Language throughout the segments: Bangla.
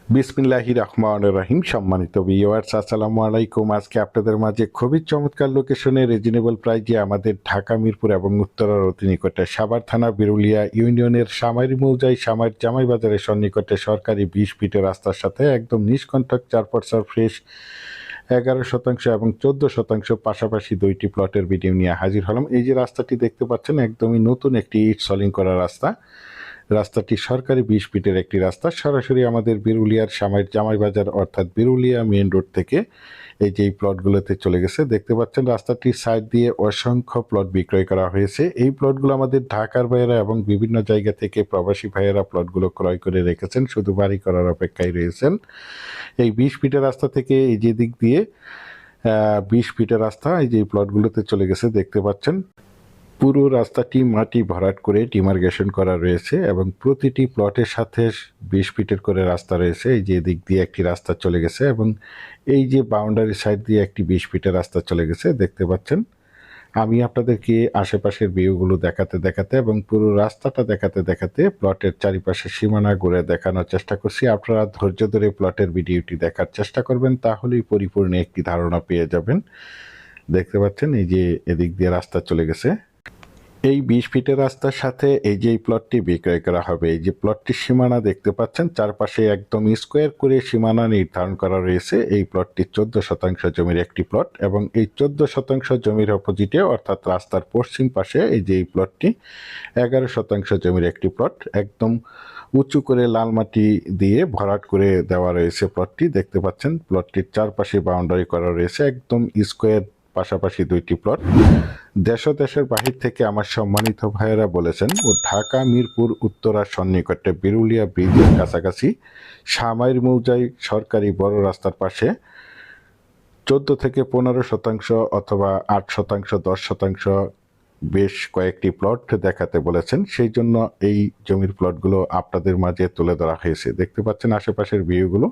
বিসমিল্লাহির রহমানির রহিম। সম্মানিত ভিউয়ার্স, আসসালামু আলাইকুম। আজকে আপনাদের মাঝে খুবই চমৎকার লোকেশনে রিজনেবল প্রাইজে আমাদের ঢাকা মিরপুর এবং উত্তরার অতি নিকটে সাভার থানা বিরুলিয়া ইউনিয়নের সামাইর মৌজায় সামাইর জামাই বাজারের সন্নিকটে সরকারি 20 ফিটের রাস্তার সাথে একদম নিষ্কণ্টক 4% ফ্রেশ 11% এবং 14% পাশাপাশি দুইটি প্লটের ভিডিও নিয়ে হাজির হলাম। এই যে রাস্তাটি দেখতে পাচ্ছেন একদমই নতুন একটি ইট সলিং করা রাস্তা। রাস্তাটি সরকারি 20 ফিটের একটি রাস্তা, সরাসরি আমাদের বিরুলিয়ার সামাইর জামাই বাজার অর্থাৎ বিরুলিয়া মেইন রোড থেকে এই যে এই প্লটগুলোতে চলে গেছে। দেখতে পাচ্ছেন রাস্তাটির সাইড দিয়ে অসংখ্য প্লট বিক্রয় করা হয়েছে। এই প্লটগুলো আমাদের ঢাকার ভাইয়েরা এবং বিভিন্ন জায়গা থেকে প্রবাসী ভাইয়েরা প্লটগুলো ক্রয় করে রেখেছেন, শুধু বাড়ি করার অপেক্ষায় রয়েছেন। এই 20 ফিটের রাস্তা থেকে এই যে দিক দিয়ে 20 ফিটের রাস্তা এই যে প্লটগুলোতে চলে গেছে। দেখতে পাচ্ছেন পুরো রাস্তাটি মাটি ভরাট করে ডিমার্গেশন করা রয়েছে এবং প্রতিটি প্লটের সাথে 20 ফিটের করে রাস্তা রয়েছে। এই যে দিক দিয়ে একটি রাস্তা চলে গেছে এবং এই যে বাউন্ডারি সাইড দিয়ে একটি 20 ফিটের রাস্তা চলে গেছে। দেখতে পাচ্ছেন আমি আপনাদেরকে আশেপাশের ভিউগুলো দেখাতে দেখাতে এবং পুরো রাস্তাটা দেখাতে দেখাতে প্লটের চারিপাশে সীমানা ঘুরে দেখানোর চেষ্টা করছি। আপনারা ধৈর্য ধরে প্লটের ভিডিওটি দেখার চেষ্টা করবেন, তাহলেই পরিপূর্ণ একটি ধারণা পেয়ে যাবেন। দেখতে পাচ্ছেন এই যে এদিক দিয়ে রাস্তা চলে গেছে। এই 20 ফিটের রাস্তার সাথে এই যে প্লটটি বিক্রয় করা হবে, এই যে প্লটটির সীমানা দেখতে পাচ্ছেন চারপাশে একদম স্কোয়ার করে সীমানা নির্ধারণ করা রয়েছে। এই প্লটটি 14% জমির একটি প্লট এবং এই 14% জমির অপোজিটে অর্থাৎ রাস্তার পশ্চিম পাশে এই যে এই প্লটটি 11% জমির একটি প্লট। একদম উঁচু করে লাল মাটি দিয়ে ভরাট করে দেওয়া রয়েছে প্লটটি। দেখতে পাচ্ছেন প্লটটির চারপাশে বাউন্ডারি করা রয়েছে একদম স্কোয়ার, পাশাপাশি দুইটি প্লট। দেশ ও দেশের বাহির থেকে আমার সম্মানিত ভাইয়েরা বলেছেন ও ঢাকা মিরপুর উত্তরার সন্নিকটে বিরুলিয়া ব্রিজের কাছাকাছি সামাইর মৌজায় সরকারি বড় রাস্তার পাশে 14 থেকে 15% অথবা 8%, 10% বেশ কয়েকটি প্লট দেখাতে বলেছেন। সেই জন্য এই জমির প্লটগুলো আপনাদের মাঝে তুলে ধরা হয়েছে। দেখতে পাচ্ছেন আশেপাশের ভিউগুলো।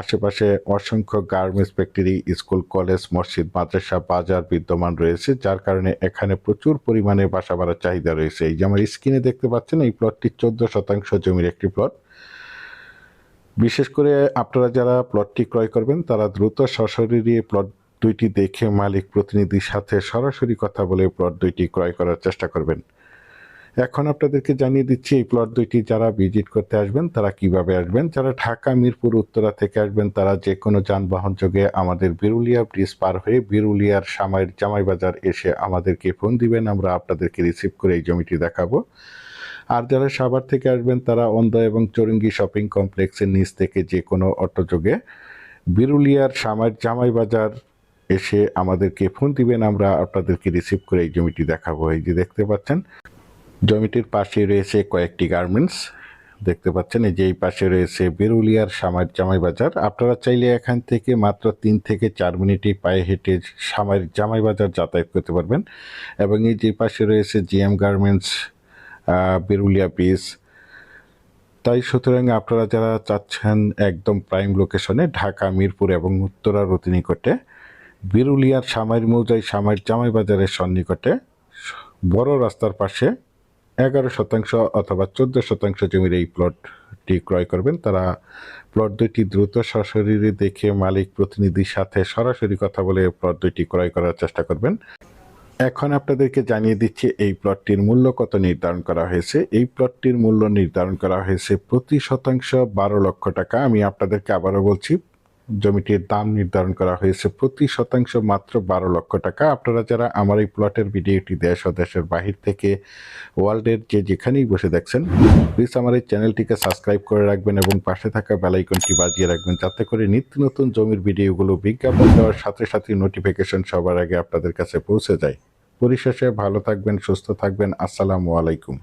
আশেপাশে অসংখ্য গার্মেন্টস ফ্যাক্টরি, স্কুল, কলেজ, মসজিদ, মাদ্রাসা, বাজার বিদ্যমান রয়েছে, যার কারণে এখানে প্রচুর পরিমাণে বাসা ভাড়ার চাহিদা রয়েছে। এই যে আমার স্ক্রিনে দেখতে পাচ্ছেন এই প্লটটি 14% জমির একটি প্লট। বিশেষ করে আপনারা যারা প্লটটি ক্রয় করবেন তারা দ্রুত সশরীরে প্লট দুইটি দেখে মালিক প্রতিনিধির সাথে সরাসরি কথা বলে প্লট দুইটি ক্রয় করার চেষ্টা করবেন। এখন আপনাদেরকে জানিয়ে দিচ্ছি এই প্লট দুইটি যারা ভিজিট করতে আসবেন তারা কিভাবে আসবেন। যারা ঢাকা মিরপুর উত্তরা থেকে আসবেন তারা যে কোনো যানবাহন যোগে আমাদের বিরুলিয়া ব্রিজ পার হয়ে বিরুলিয়ার সামাইর জামাই বাজার এসে আমাদেরকে ফোন দিবেন, আমরা আপনাদেরকে রিসিভ করে এই জমিটি দেখাবো। আর যারা সাভার থেকে আসবেন তারা অন্ধ এবং চৌরঙ্গি শপিং কমপ্লেক্সের নিচ থেকে যে কোনো অটো যোগে বিরুলিয়ার সামাইর জামাই বাজার এসে আমাদেরকে ফোন দিবেন, আমরা আপনাদেরকে রিসিভ করে এই জমিটি দেখাবো। এই যে দেখতে পাচ্ছেন জমিটির পাশে রয়েছে কয়েকটি গার্মেন্টস। দেখতে পাচ্ছেন এই যে এই পাশে রয়েছে বিরুলিয়ার সামাইর জামাই বাজার। আপনারা চাইলে এখান থেকে মাত্র 3 থেকে 4 মিনিটে পায়ে হেঁটে সামাইর জামাই বাজার যাতায়াত করতে পারবেন। এবং এই যে পাশে রয়েছে জিএম গার্মেন্টস, বিরুলিয়া ব্রিজ। তাই সুতরাং আপনারা যারা চাচ্ছেন একদম প্রাইম লোকেশনে ঢাকা মিরপুর এবং উত্তরার অতি নিকটে বিরুলিয়ার সামাইর মৌজায় সামাইর জামাই বাজারের সন্নিকটে বড় রাস্তার পাশে 11% অথবা 14% জমির এই প্লটটি ক্রয় করবেন, তারা প্লট দুইটি দ্রুত সশরীরে দেখে মালিক প্রতিনিধির সাথে সরাসরি কথা বলে প্লট দুইটি ক্রয় করার চেষ্টা করবেন। এখন আপনাদেরকে জানিয়ে দিচ্ছি এই প্লটটির মূল্য কত নির্ধারণ করা হয়েছে। এই প্লটটির মূল্য নির্ধারণ করা হয়েছে প্রতি শতাংশ 12 লক্ষ টাকা। আমি আপনাদেরকে আবারও বলছি, জমিটির দাম নির্ধারণ করা হয়েছে প্রতি শতাংশ মাত্র 12 লক্ষ টাকা। আপনারা যারা আমার এই প্লটের ভিডিওটি দেশ ও দেশের বাহির থেকে ওয়ার্ল্ডের যেখানেই বসে দেখছেন, প্লিজ আমার এই চ্যানেলটিকে সাবস্ক্রাইব করে রাখবেন এবং পাশে থাকা বেল আইকনটি বাজিয়ে রাখবেন, যাতে করে নিত্য নতুন জমির ভিডিওগুলো বিজ্ঞাপন দেওয়ার সাথে সাথে নোটিফিকেশন সবার আগে আপনাদের কাছে পৌঁছে যায়। পরিশেষে ভালো থাকবেন, সুস্থ থাকবেন। আসসালামু আলাইকুম।